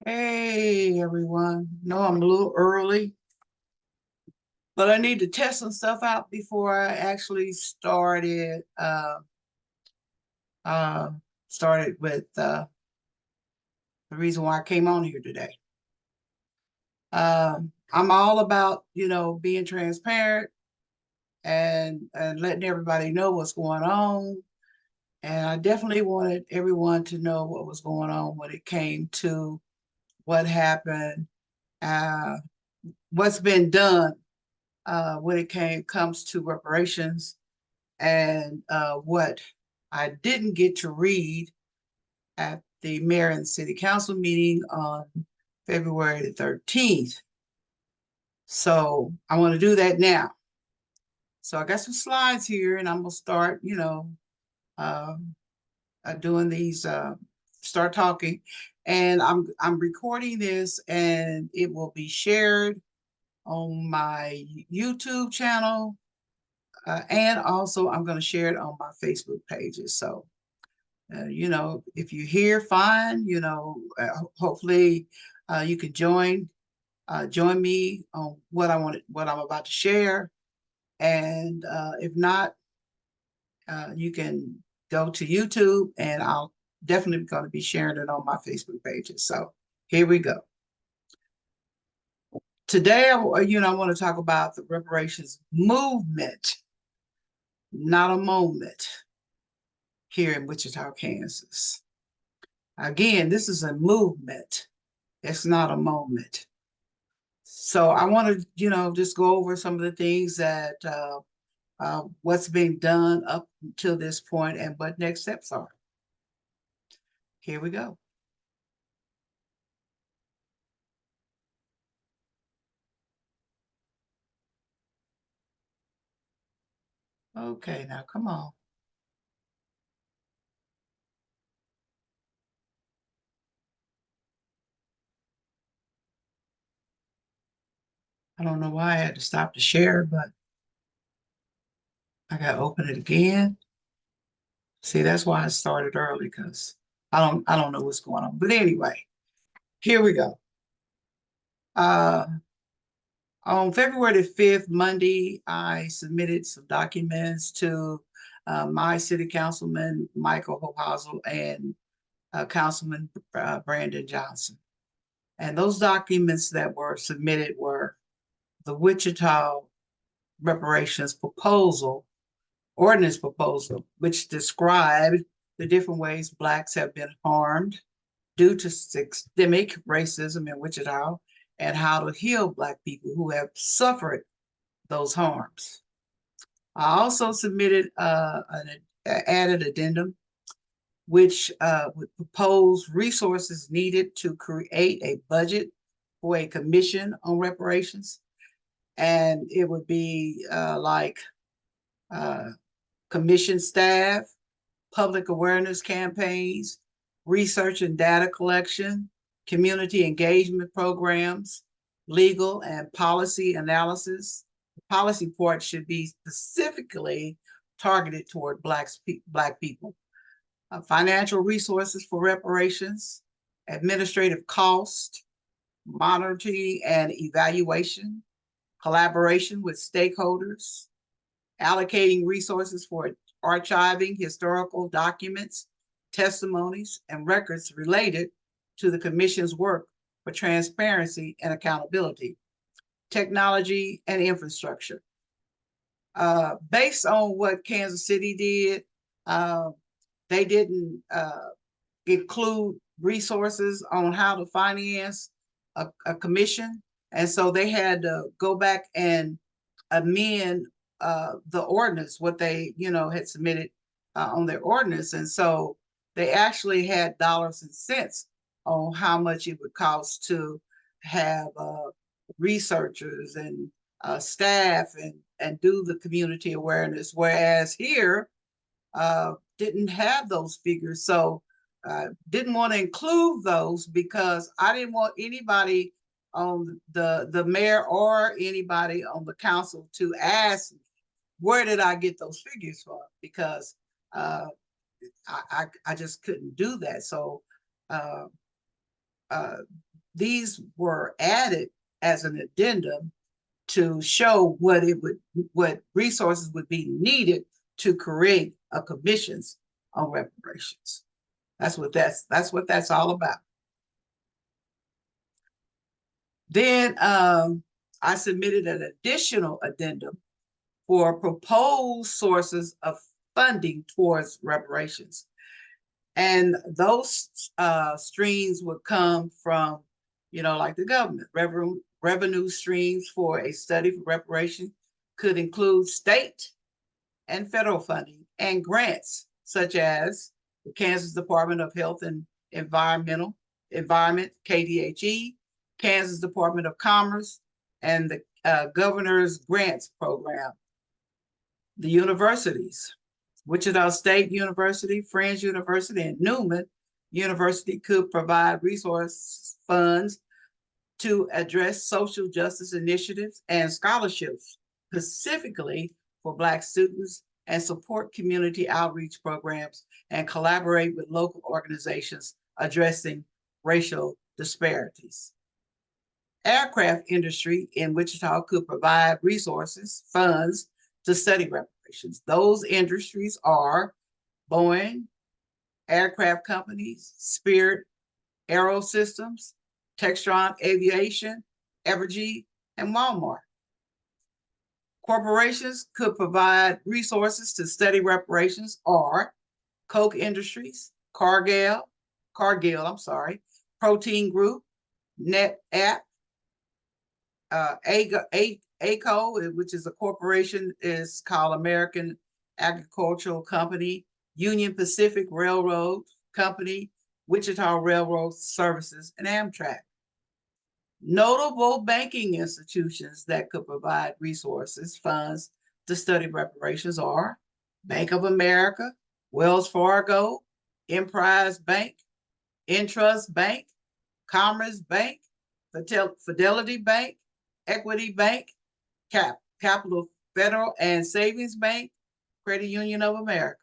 Hey everyone. No, I'm a little early, but I need to test some stuff out before I actually uh started with the reason why I came on here today. I'm all about, being transparent and letting everybody know what's going on. And I definitely wanted everyone to know what was going on when it came to what happened, uh, what's been done when it comes to reparations, and what I didn't get to read at the mayor and city council meeting on February the 13th. So I want to do that now. So I got some slides here, and I'm gonna start, um, doing these, start talking, and I'm recording this, and it will be shared on my YouTube channel, and also I'm going to share it on my Facebook pages. So, if you're here, fine. Hopefully, you can join me on what I'm about to share. And if not, you can go to YouTube, and I'll definitely going to be sharing it on my Facebook pages. So here we go. Today, I want to talk about the reparations movement, not a moment, here in Wichita, Kansas. Again, this is a movement. It's not a moment. So I want to, just go over some of the things that what's being done up until this point and what next steps are. Here we go. Okay, now come on. I don't know why I had to stop the share, but I got to open it again. See, that's why I started early, because I don't know what's going on. But anyway, here we go. Uh, On February the 5th, Monday, I submitted some documents to my city councilman, Michael Hohazel, and Councilman Brandon Johnson. And those documents that were submitted were the Wichita reparations proposal, ordinance proposal, which described the different ways Blacks have been harmed due to systemic racism in Wichita, and how to heal Black people who have suffered those harms. I also submitted an added addendum, which would propose resources needed to create a budget for a commission on reparations. And it would be like uh, commission staff, public awareness campaigns, research and data collection, community engagement programs, legal and policy analysis. The policy part should be specifically targeted toward Black people. Financial resources for reparations, administrative cost, monitoring and evaluation, collaboration with stakeholders, allocating resources for archiving historical documents, testimonies, and records related to the Commission's work for transparency and accountability, technology and infrastructure. Based on what Kansas City did, uh, they didn't include resources on how to finance a commission. And so they had to go back and amend the ordinance, what they, had submitted on their ordinance. And so they actually had dollars and cents on how much it would cost to have researchers and staff and do the community awareness. Whereas here, didn't have those figures. So didn't want to include those because I didn't want anybody on the mayor or anybody on the council to ask where did I get those figures from, because uh, I just couldn't do that. So uh, uh, these were added as an addendum to show what resources would be needed to create a commissions on reparations. That's what that's all about. Then I submitted an additional addendum for proposed sources of funding towards reparations. And those streams would come from, like the government. Revenue streams for a study for reparation could include state and federal funding and grants, such as the Kansas Department of Health and Environment, KDHE, Kansas Department of Commerce, and the Governor's Grants Program. The universities, Wichita State University, Friends University, and Newman University could provide resource funds to address social justice initiatives and scholarships, specifically for Black students, and support community outreach programs and collaborate with local organizations addressing racial disparities. Aircraft industry in Wichita could provide resources, funds to study reparations. Those industries are Boeing, aircraft companies, Spirit Aerosystems, Textron Aviation, Evergy, and Walmart. Corporations could provide resources to study reparations are Koch Industries, Cargill, Protein Group, NetApp, ACO, which is a corporation, is called American Agricultural Company, Union Pacific Railroad Company, Wichita Railroad Services, and Amtrak. Notable banking institutions that could provide resources, funds to study reparations are Bank of America, Wells Fargo, Emprise Bank, Intrust Bank, Commerce Bank, Fidelity Bank, Equity Bank, Capital Federal and Savings Bank, Credit Union of America.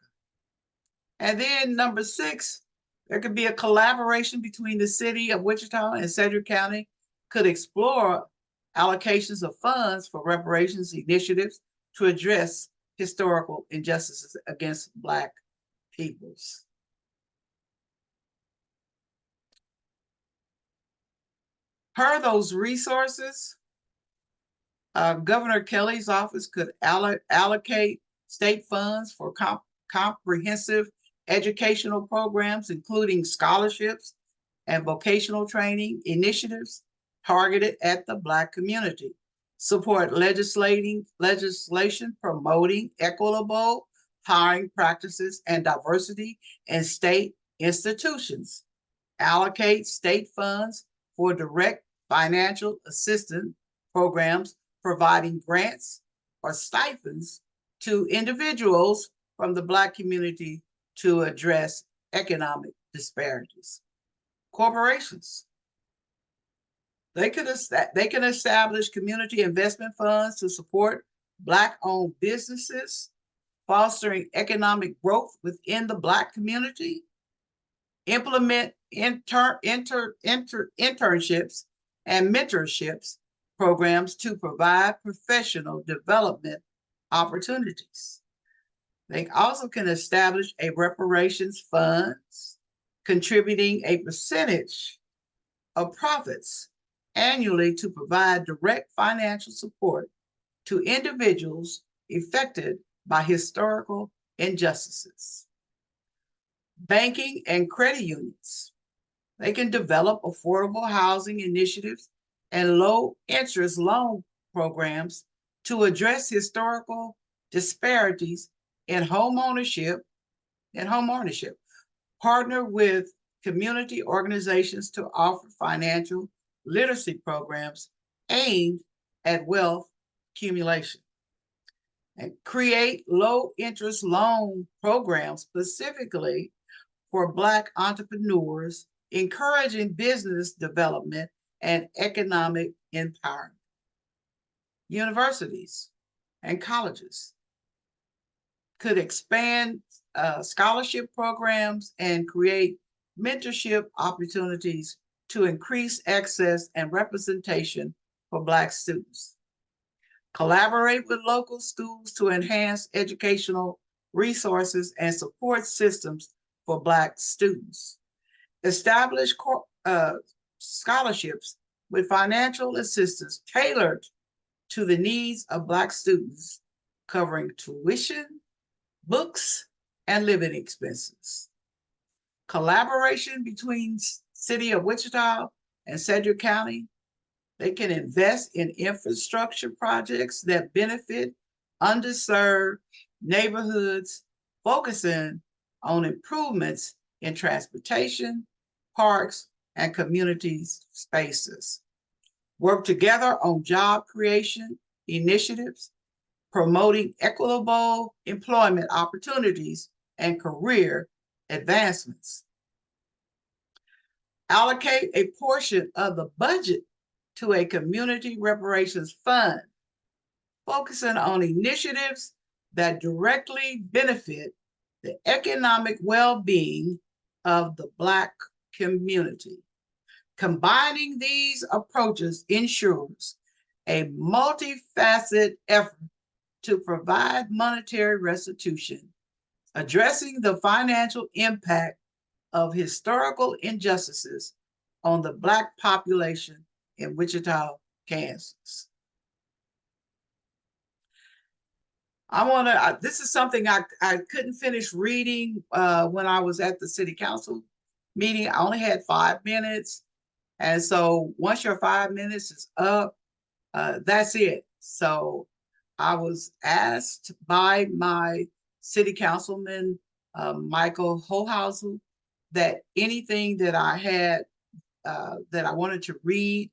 And then number 6, there could be a collaboration between the city of Wichita and Sedgwick County could explore allocations of funds for reparations initiatives to address historical injustices against Black peoples. Per those resources, Governor Kelly's office could allocate state funds for comprehensive educational programs, including scholarships and vocational training initiatives targeted at the Black community, support legislation promoting equitable hiring practices and diversity in state institutions, allocate state funds for direct financial assistance programs providing grants or stipends to individuals from the Black community to address economic disparities. Corporations, they can establish community investment funds to support Black-owned businesses, fostering economic growth within the Black community, implement internships and mentorships programs to provide professional development opportunities. They also can establish a reparations funds, contributing a percentage of profits annually to provide direct financial support to individuals affected by historical injustices. Banking and credit unions, they can develop affordable housing initiatives and low interest loan programs to address historical disparities in home ownership. Partner with community organizations to offer financial literacy programs aimed at wealth accumulation. And create low interest loan programs specifically for Black entrepreneurs, encouraging business development and economic empowerment. Universities and colleges could expand scholarship programs and create mentorship opportunities to increase access and representation for Black students. Collaborate with local schools to enhance educational resources and support systems for Black students. Establish scholarships with financial assistance tailored to the needs of Black students, covering tuition, books, and living expenses. Collaboration between City of Wichita and Sedgwick County. They can invest in infrastructure projects that benefit underserved neighborhoods, focusing on improvements in transportation, parks, and community spaces. Work together on job creation initiatives, promoting equitable employment opportunities and career advancements. Allocate a portion of the budget to a community reparations fund, focusing on initiatives that directly benefit the economic well-being of the Black community. Combining these approaches ensures a multifaceted effort to provide monetary restitution, addressing the financial impact of historical injustices on the Black population in Wichita, Kansas. This is something I couldn't finish reading when I was at the city council meeting. I only had 5 minutes. And so once your 5 minutes is up, that's it. So I was asked by my city councilman, Michael Hohauser, that anything that I had that I wanted to read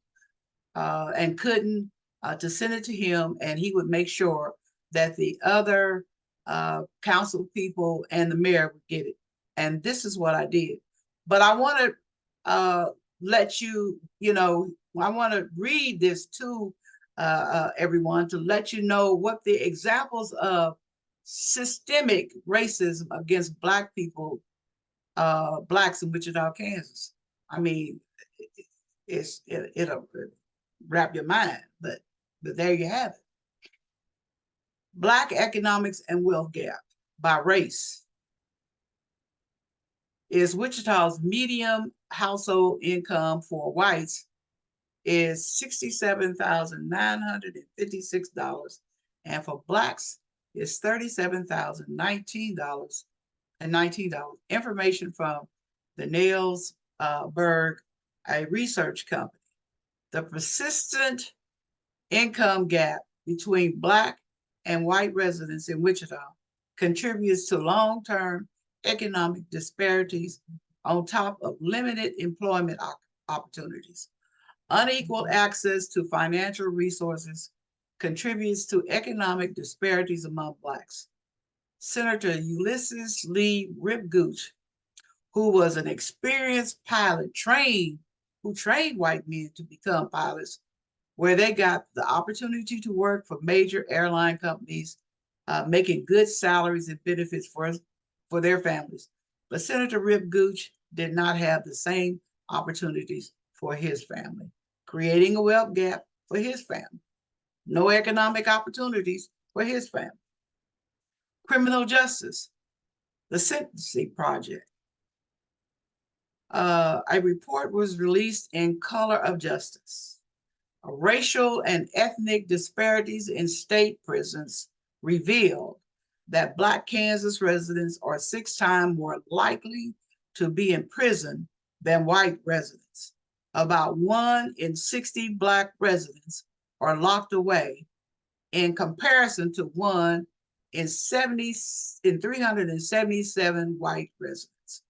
and couldn't, to send it to him, and he would make sure that the other council people and the mayor would get it. And this is what I did. But I want to let you, I want to read this to everyone to let you know what the examples of systemic racism against Black people, Blacks in Wichita, Kansas. I mean, it'll wrap your mind, but there you have it. Black economics and wealth gap by race. Is Wichita's median household income for whites is $67,956, and for Blacks is $37,019 and $19. Information from the Niels Berg, a research company. The persistent income gap between Black and white residents in Wichita contributes to long-term economic disparities on top of limited employment opportunities. Unequal access to financial resources contributes to economic disparities among Blacks. Senator Ulysses Lee Rip Gooch, who was an experienced pilot who trained white men to become pilots, where they got the opportunity to work for major airline companies, making good salaries and benefits for their families. But Senator Rip Gooch did not have the same opportunities for his family, creating a wealth gap for his family. No economic opportunities for his family. Criminal justice, the Sentencing Project. A report was released in Color of Justice. Racial and ethnic disparities in state prisons revealed that Black Kansas residents are 6 times more likely to be in prison than white residents. About 1 in 60 Black residents are locked away, in comparison to 1 in 377 white residents.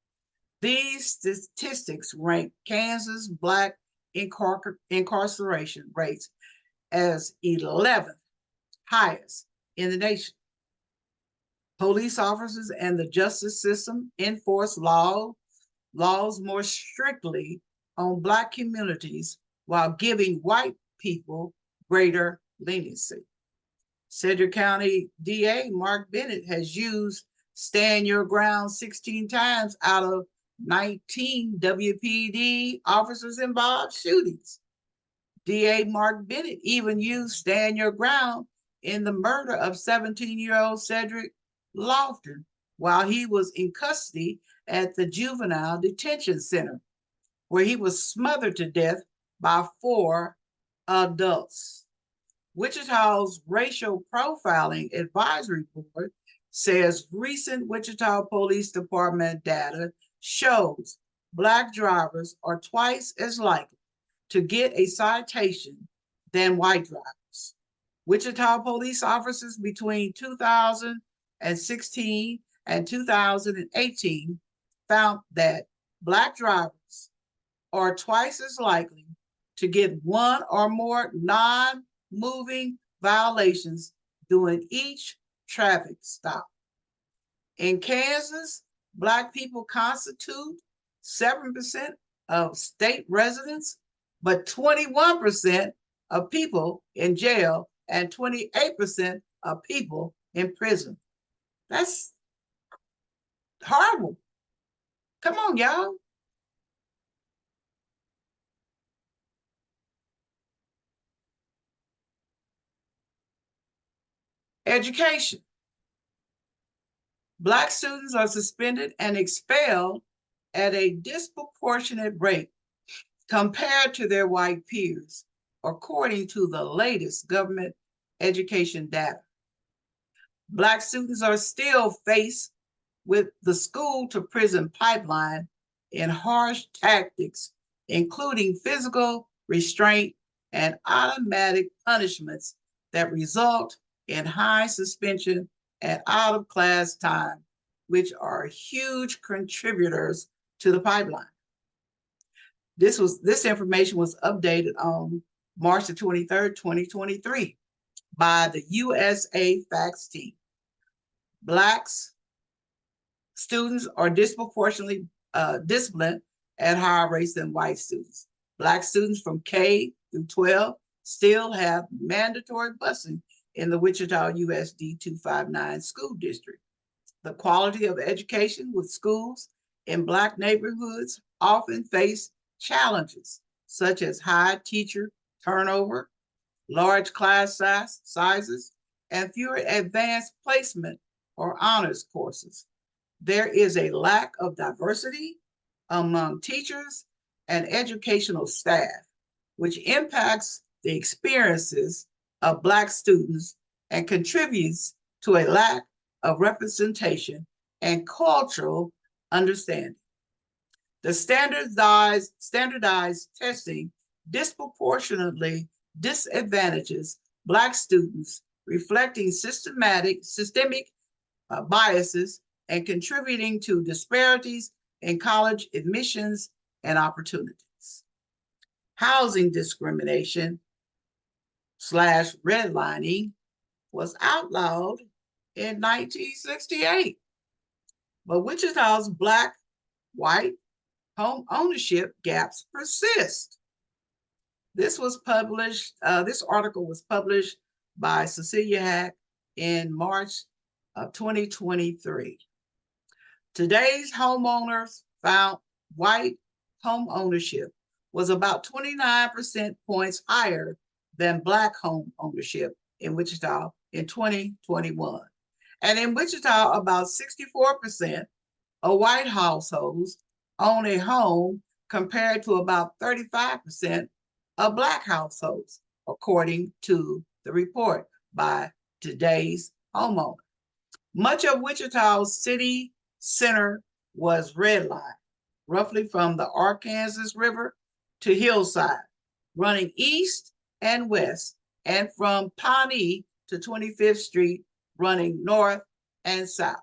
These statistics rank Kansas Black incarceration rates as 11th highest in the nation. Police officers and the justice system enforce laws more strictly on Black communities while giving white people greater leniency. Sedgwick County DA Mark Bennett has used stand your ground 16 times out of 19 WPD officers involved shootings. DA Mark Bennett even used stand your ground in the murder of 17-year-old Cedric Lofton while he was in custody at the juvenile detention center, where he was smothered to death by 4 adults. Wichita's Racial Profiling Advisory Board says recent Wichita Police Department data shows Black drivers are twice as likely to get a citation than white drivers. Wichita police officers between 2016 and 2018 found that Black drivers are twice as likely to get one or more non-moving violations during each traffic stop. In Kansas, Black people constitute 7% of state residents, but 21% of people in jail and 28% of people in prison. That's horrible. Come on, y'all. Education. Black students are suspended and expelled at a disproportionate rate compared to their white peers, according to the latest government education data. Black students are still faced with the school to prison pipeline in harsh tactics, including physical restraint and automatic punishments that result in high suspension and out of class time, which are huge contributors to the pipeline. This information was updated on March the 23rd, 2023 by the USA Facts team. Blacks students are disproportionately disciplined at higher rates than white students. Black students from K through 12 still have mandatory busing in the Wichita USD 259 school district. The quality of education with schools in Black neighborhoods often face challenges such as high teacher turnover, large class sizes, and fewer advanced placement or honors courses. There is a lack of diversity among teachers and educational staff, which impacts the experiences of Black students and contributes to a lack of representation and cultural understanding. The standardized testing disproportionately disadvantages Black students, reflecting systemic biases and contributing to disparities in college admissions and opportunities. Housing discrimination / redlining was outlawed in 1968, but Wichita's Black-white home ownership gaps persist. This article was published by Cecilia Hack in March of 2023. Today's homeowners found white home ownership was about 29% points higher than Black home ownership in Wichita in 2021. And in Wichita, about 64% of white households own a home compared to about 35% of Black households, according to the report by Today's Homeowner. Much of Wichita's city center was redlined, roughly from the Arkansas River to Hillside, running east and west, and from Pawnee to 25th Street, running north and south.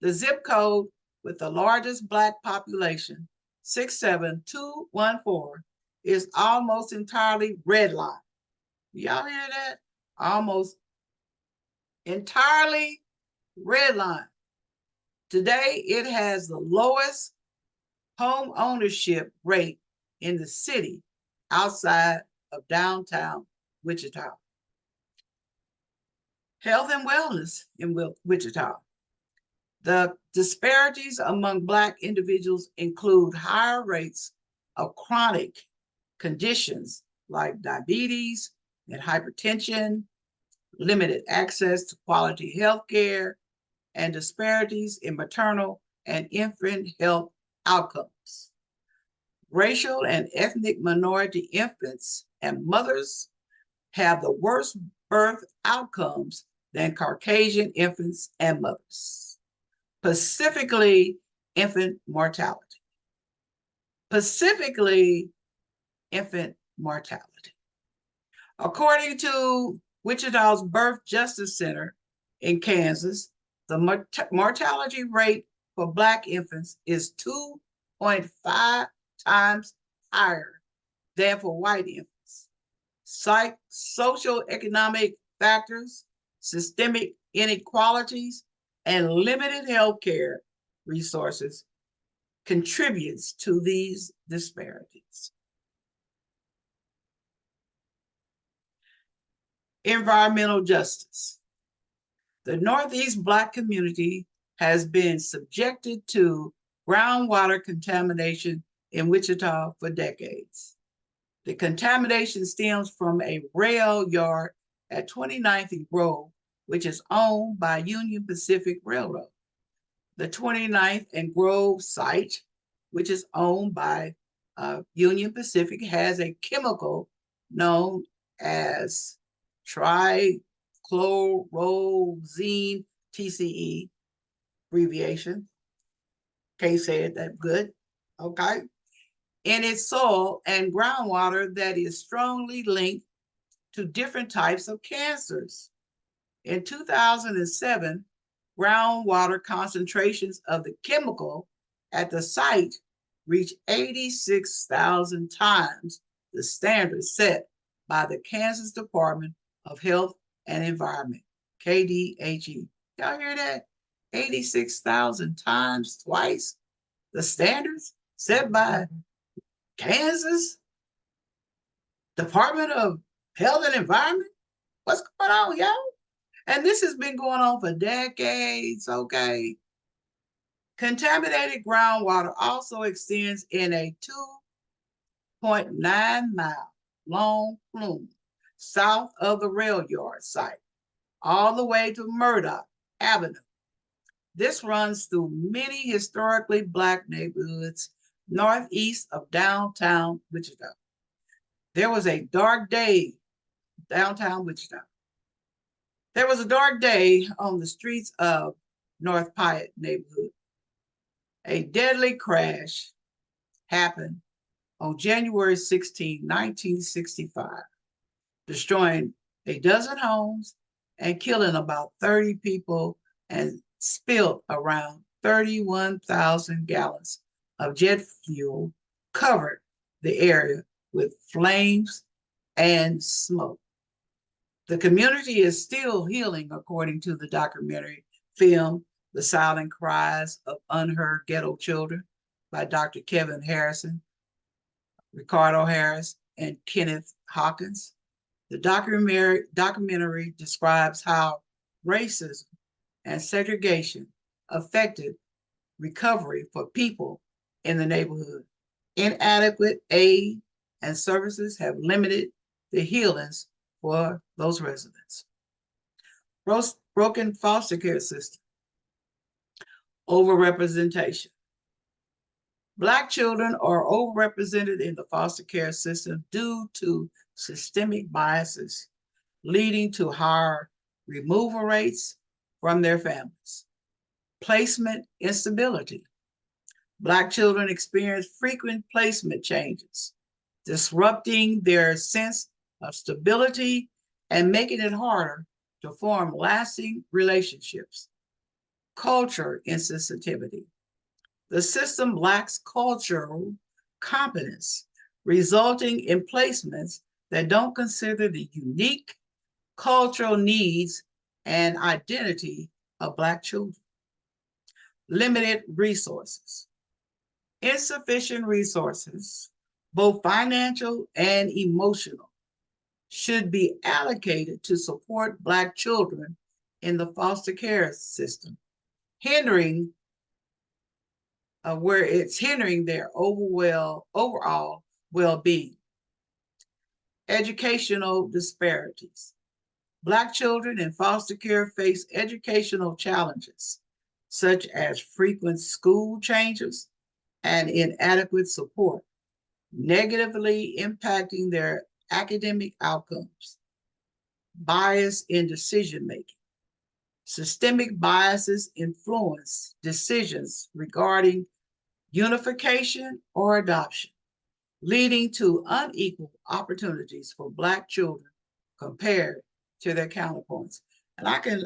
The zip code with the largest Black population, 67214, is almost entirely redlined. Y'all hear that? Almost entirely redlined. Today, it has the lowest home ownership rate in the city outside of downtown Wichita. Health and wellness in Wichita. The disparities among Black individuals include higher rates of chronic conditions like diabetes and hypertension, limited access to quality health care, and disparities in maternal and infant health outcomes. Racial and ethnic minority infants and mothers have the worst birth outcomes than Caucasian infants and mothers, specifically infant mortality. Specifically, infant mortality. According to Wichita's Birth Justice Center in Kansas, the mortality rate for Black infants is 2.5 times higher than for white infants. Socioeconomic factors, systemic inequalities, and limited healthcare resources contributes to these disparities. Environmental justice. The Northeast Black community has been subjected to groundwater contamination in Wichita for decades. The contamination stems from a rail yard at 29th and Grove, which is owned by Union Pacific Railroad. The 29th and Grove site, which is owned by Union Pacific, has a chemical known as trichlorozine, TCE, abbreviation. Can't say it that good, okay? In its soil and groundwater that is strongly linked to different types of cancers. In 2007, groundwater concentrations of the chemical at the site reached 86,000 times the standard set by the Kansas Department of Health and Environment, KDHE. Y'all hear that? 86,000 times, twice the standards set by Kansas Department of Health and Environment? What's going on, y'all? And this has been going on for decades, okay? Contaminated groundwater also extends in a 2.9-mile long plume south of the rail yard site, all the way to Murdoch Avenue. This runs through many historically Black neighborhoods northeast of downtown Wichita. There was a dark day downtown Wichita. There was a dark day on the streets of North Piatt neighborhood. A deadly crash happened on January 16, 1965, destroying a dozen homes and killing about 30 people and spilled around 31,000 gallons of jet fuel, covered the area with flames and smoke. The community is still healing, according to the documentary film, The Silent Cries of Unheard Ghetto Children by Dr. Kevin Harrison, Ricardo Harris, and Kenneth Hawkins. The documentary describes how racism and segregation affected recovery for people in the neighborhood. Inadequate aid and services have limited the healings for those residents. Broken foster care system. Overrepresentation. Black children are overrepresented in the foster care system due to systemic biases, leading to higher removal rates from their families. Placement instability. Black children experience frequent placement changes, disrupting their sense of stability and making it harder to form lasting relationships. Culture insensitivity. The system lacks cultural competence, resulting in placements that don't consider the unique cultural needs and identity of Black children. Limited resources. Insufficient resources, both financial and emotional, should be allocated to support Black children in the foster care system. hindering where it's hindering their overall well-being. Educational disparities. Black children in foster care face educational challenges, such as frequent school changes and inadequate support, negatively impacting their academic outcomes. Bias in decision-making. Systemic biases influence decisions regarding unification or adoption, leading to unequal opportunities for Black children compared to their counterparts. And I can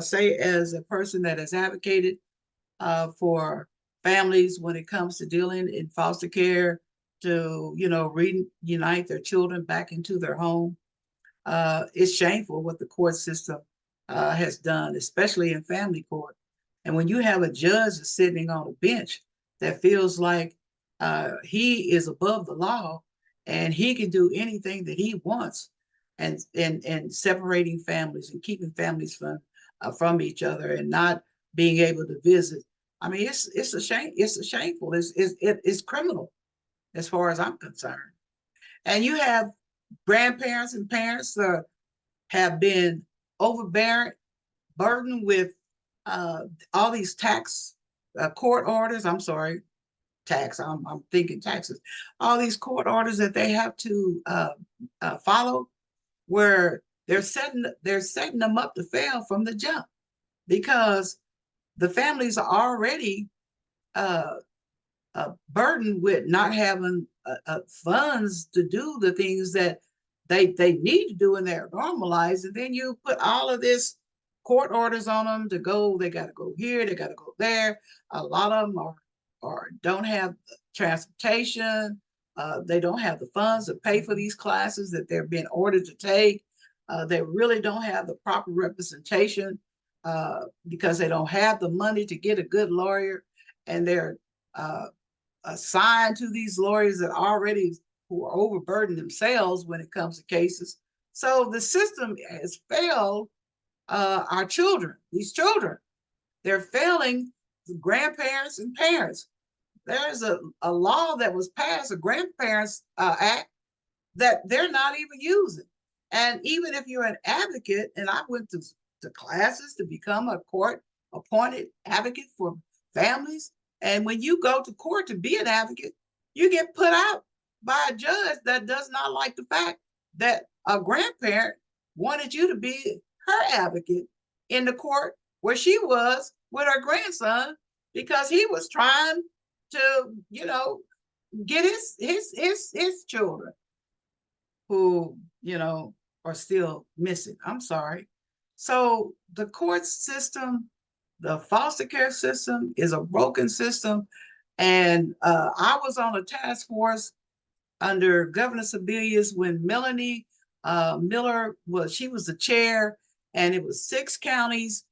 say, as a person that has advocated for families when it comes to dealing in foster care to, reunite their children back into their home, it's shameful what the court system has done, especially in family court. And when you have a judge sitting on a bench that feels like he is above the law and he can do anything that he wants, and separating families and keeping families from each other and not being able to visit. I mean, it's a shame. It's shameful. It's criminal as far as I'm concerned. And you have grandparents and parents that have been overbearing, burdened with all these tax court orders. I'm sorry, tax. I'm thinking taxes. All these court orders that they have to follow, where they're setting them up to fail from the jump, because the families are already burdened with not having funds to do the things that they need to do in their normal lives. And then you put all of this court orders on them to go. They got to go here. They got to go there. A lot of them are don't have transportation. They don't have the funds to pay for these classes that they're being ordered to take. They really don't have the proper representation because they don't have the money to get a good lawyer, and they're assigned to these lawyers that already who are overburdened themselves when it comes to cases. So the system has failed our children. These children, they're failing the grandparents and parents. There's a law that was passed, a Grandparents Act, that they're not even using. And even if you're an advocate, and I went to classes to become a court appointed advocate for families, and when you go to court to be an advocate, you get put out by a judge that does not like the fact that a grandparent wanted you to be her advocate in the court where she was with her grandson, because he was trying to, get his children who, are still missing. I'm sorry. So the court system, the foster care system is a broken system. And I was on a task force under Governor Sebelius when Melanie Miller she was the chair, and it was 6 counties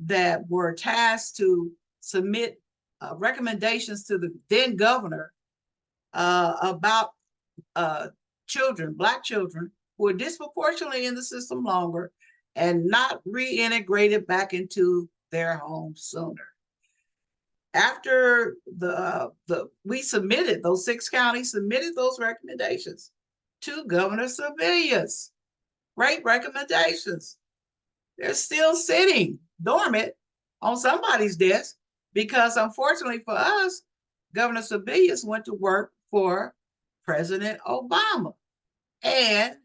that were tasked to submit recommendations to the then governor about children, Black children, who are disproportionately in the system longer and not reintegrated back into their homes sooner. After we submitted, those 6 counties submitted those recommendations to Governor Sebelius. Great recommendations. They're still sitting dormant on somebody's desk because, unfortunately for us, Governor Sebelius went to work for President Obama, and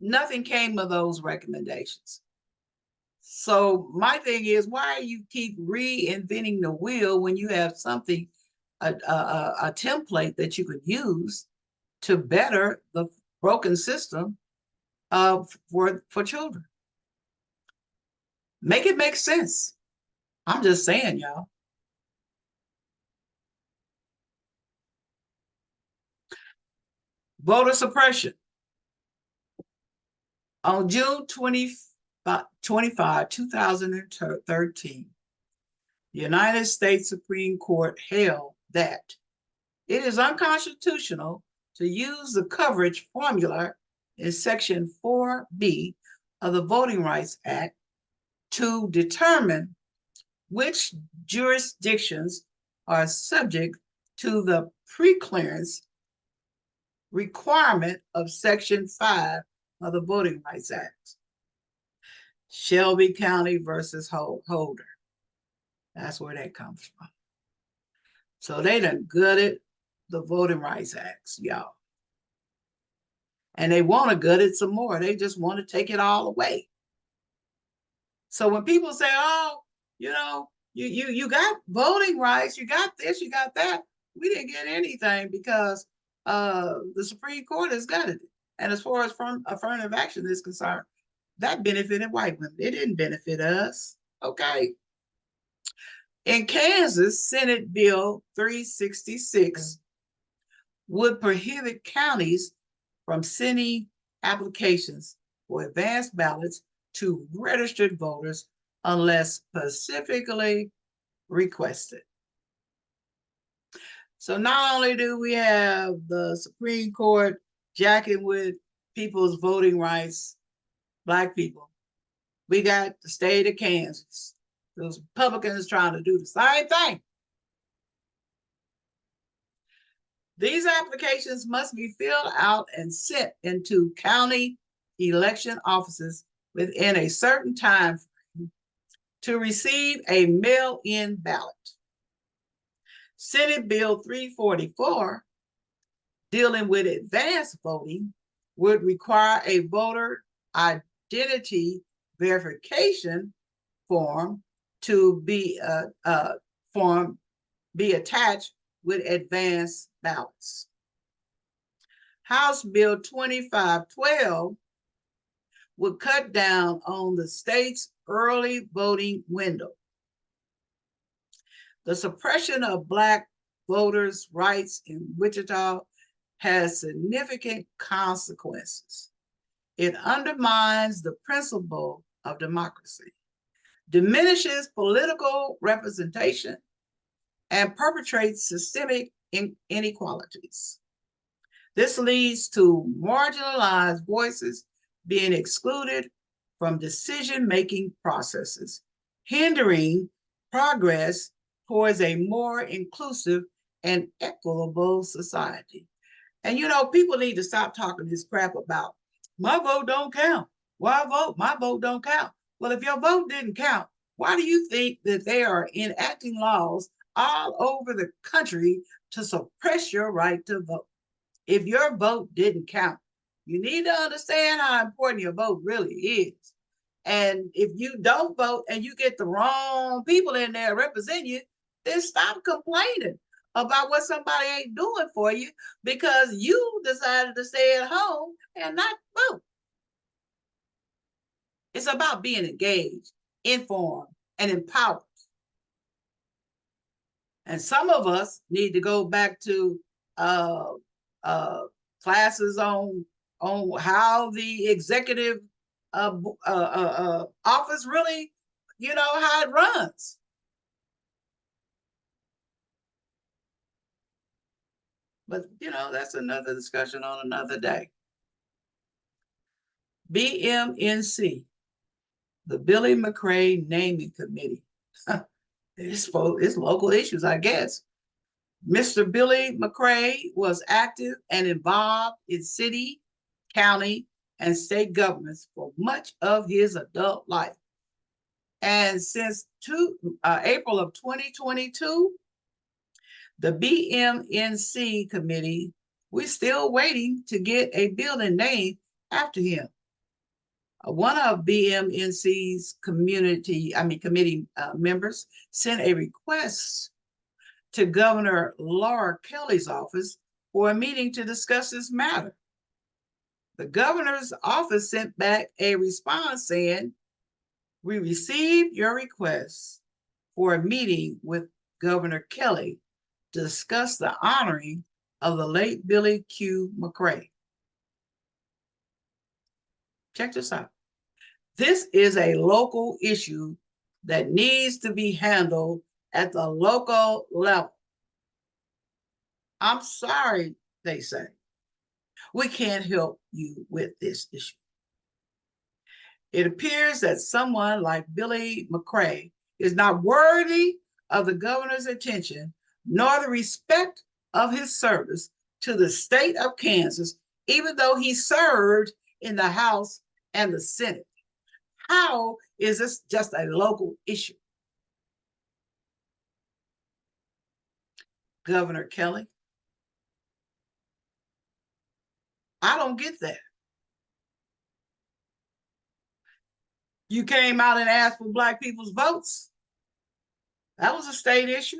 nothing came of those recommendations. So my thing is, why you keep reinventing the wheel when you have something, a template that you could use to better the broken system for children? Make it make sense. I'm just saying, y'all. Voter suppression. On June 25, 2013, the United States Supreme Court held that it is unconstitutional to use the coverage formula in Section 4B of the Voting Rights Act to determine which jurisdictions are subject to the preclearance requirement of Section 5 of the Voting Rights Act. Shelby County versus Holder. That's where that comes from. So they done gutted the Voting Rights Acts, y'all. And they want to gut it some more. They just want to take it all away. So when people say, oh, you know, you got voting rights, you got this, you got that, we didn't get anything because the Supreme Court has gutted it. And as far as affirmative action is concerned, that benefited white women. It didn't benefit us. Okay. In Kansas, Senate Bill 366 would prohibit counties from sending applications for advanced ballots to registered voters unless specifically requested. So not only do we have the Supreme Court jacking with people's voting rights, Black people, we got the state of Kansas. Those Republicans trying to do the same thing. These applications must be filled out and sent into county election offices within a certain time frame to receive a mail-in ballot. Senate Bill 344, dealing with advanced voting, would require a voter identity verification form to be attached with advanced ballots. House Bill 2512 would cut down on the state's early voting window. The suppression of Black voters' rights in Wichita has significant consequences. It undermines the principle of democracy, diminishes political representation, and perpetrates systemic inequalities. This leads to marginalized voices being excluded from decision-making processes, hindering progress towards a more inclusive and equitable society. And you know, people need to stop talking this crap about my vote don't count. Why vote? My vote don't count. Well, if your vote didn't count, why do you think that they are enacting laws all over the country to suppress your right to vote? If your vote didn't count, you need to understand how important your vote really is. And if you don't vote and you get the wrong people in there represent you, then stop complaining about what somebody ain't doing for you because you decided to stay at home and not vote. It's about being engaged, informed, and empowered. And some of us need to go back to classes on how the executive office really, you know, how it runs. But, you know, that's another discussion on another day. BMNC, the Billy McCray Naming Committee. It's local issues, I guess. Mr. Billy McCray was active and involved in city, county, and state governments for much of his adult life. And since April of 2022, the BMNC committee, we're still waiting to get a building named after him. One of BMNC's committee members sent a request to Governor Laura Kelly's office for a meeting to discuss this matter. The governor's office sent back a response saying, "We received your request for a meeting with Governor Kelly to discuss the honoring of the late Billy Q. McCray." Check this out. This is a local issue that needs to be handled at the local level. I'm sorry, they say. We can't help you with this issue. It appears that someone like Billy McCray is not worthy of the governor's attention, nor the respect of his service to the state of Kansas, even though he served in the House and the Senate. How is this just a local issue? Governor Kelly, I don't get that. You came out and asked for Black people's votes. That was a state issue.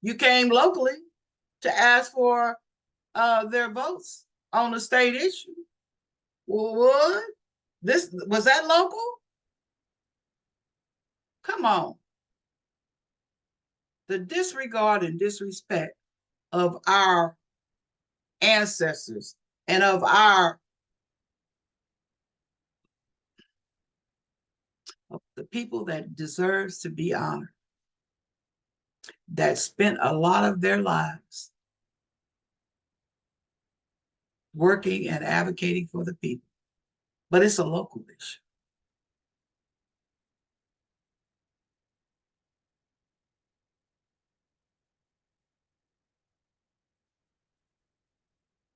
You came locally to ask for their votes on a state issue. What? This was that local? Come on. The disregard and disrespect of our ancestors and of the people that deserves to be honored, that spent a lot of their lives working and advocating for the people. But it's a local issue.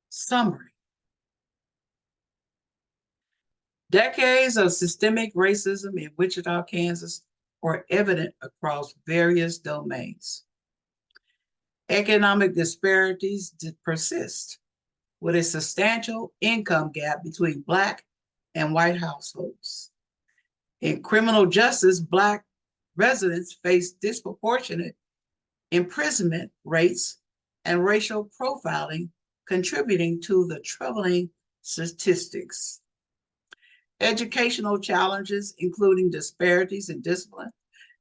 Summary. Decades of systemic racism in Wichita, Kansas are evident across various domains. Economic disparities persist, with a substantial income gap between Black and white households. In criminal justice, Black residents face disproportionate imprisonment rates and racial profiling, contributing to the troubling statistics. Educational challenges, including disparities in discipline,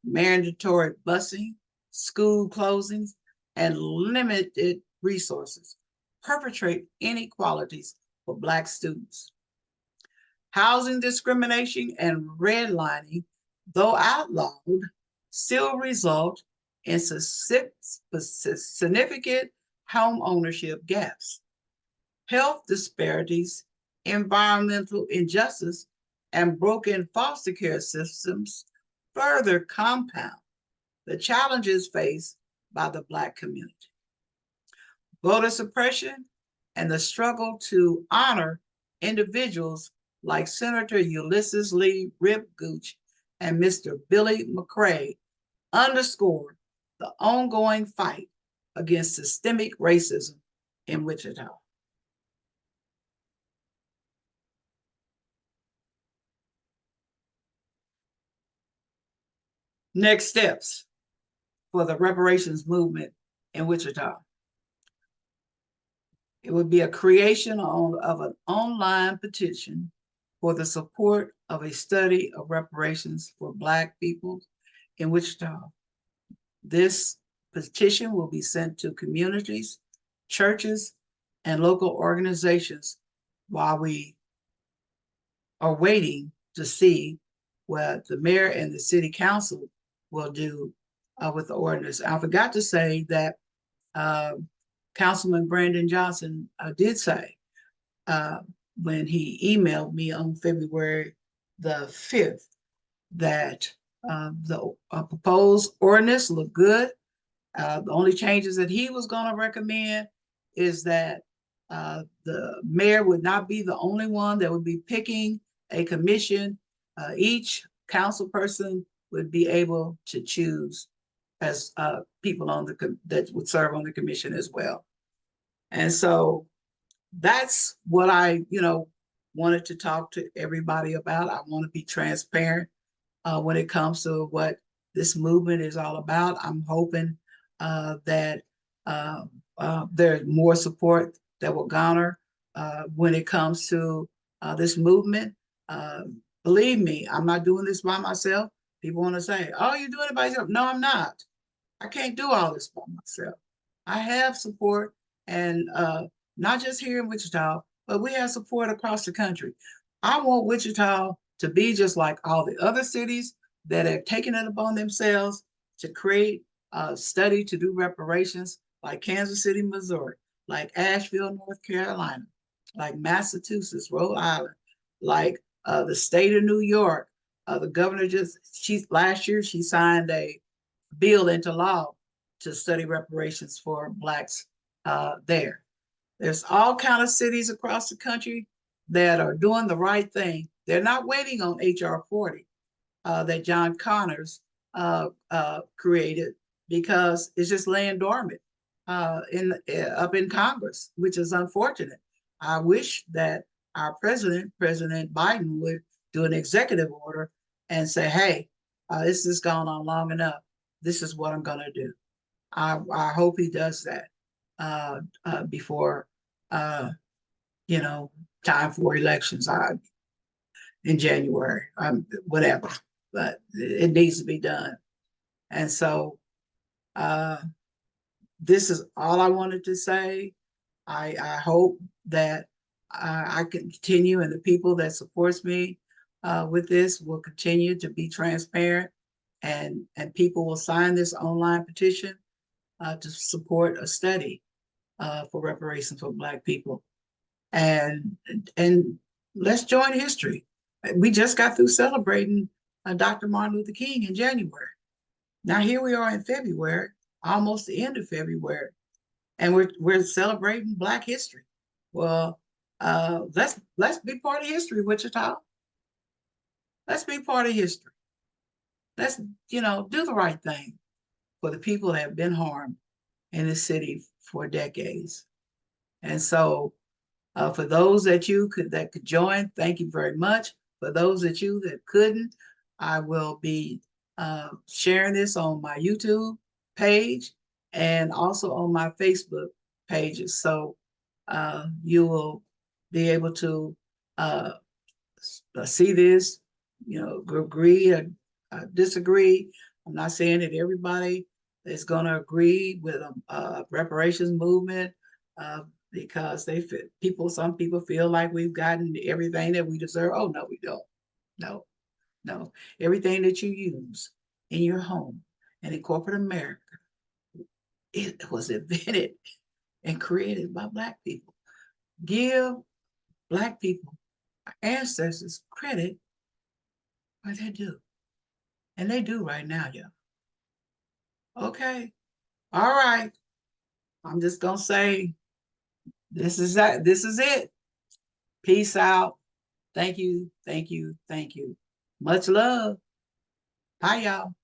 mandatory busing, school closings, and limited resources, perpetrate inequalities for Black students. Housing discrimination and redlining, though outlawed, still result in significant home ownership gaps. Health disparities, environmental injustice, and broken foster care systems further compound the challenges faced by the Black community. Voter suppression and the struggle to honor individuals like Senator Ulysses Lee Rip Gooch and Mr. Billy McCray underscore the ongoing fight against systemic racism in Wichita. Next steps for the reparations movement in Wichita. It would be a creation of an online petition for the support of a study of reparations for Black people in Wichita. This petition will be sent to communities, churches, and local organizations while we are waiting to see what the mayor and the city council will do with the ordinance. I forgot to say that Councilman Brandon Johnson did say when he emailed me on February the 5th that the proposed ordinance looked good. The only changes that he was going to recommend is that the mayor would not be the only one that would be picking a commission. Each council person would be able to choose as people on that would serve on the commission as well. And so that's what I, wanted to talk to everybody about. I want to be transparent when it comes to what this movement is all about. I'm hoping that there's more support that will garner when it comes to this movement. Believe me, I'm not doing this by myself. People want to say, oh, you're doing it by yourself. No, I'm not. I can't do all this by myself. I have support, and not just here in Wichita, but we have support across the country. I want Wichita to be just like all the other cities that have taken it upon themselves to create a study to do reparations, like Kansas City, Missouri, like Asheville, North Carolina, like Massachusetts, Rhode Island, like the state of New York. The governor last year, she signed a bill into law to study reparations for Blacks there. There's all kind of cities across the country that are doing the right thing. They're not waiting on HR 40 that John Connors created, because it's just laying dormant up in Congress, which is unfortunate. I wish that our President Biden, would do an executive order and say, "Hey, this has gone on long enough. This is what I'm going to do." I hope he does that before you know, time for elections in January, whatever. But it needs to be done. And so this is all I wanted to say. I hope that I can continue, and the people that supports me with this will continue to be transparent, and people will sign this online petition to support a study for reparations for Black people. And let's join history. We just got through celebrating Dr. Martin Luther King in January. Now here we are in February, almost the end of February, and we're celebrating Black history. Well, let's be part of history, Wichita. Let's be part of history. Let's do the right thing for the people that have been harmed in this city for decades. And so, for those that could join, thank you very much. For those that couldn't, I will be sharing this on my YouTube page and also on my Facebook pages. So you will be able to see this, agree or disagree. I'm not saying that everybody is going to agree with a reparations movement because some people feel like we've gotten everything that we deserve. Oh, no, we don't. No. Everything that you use in your home and in corporate America, it was invented and created by Black people. Give Black people, our ancestors, credit where they do. And they do right now, y'all. Okay. All right. I'm just going to say, this is it. Peace out. Thank you. Much love. Bye, y'all.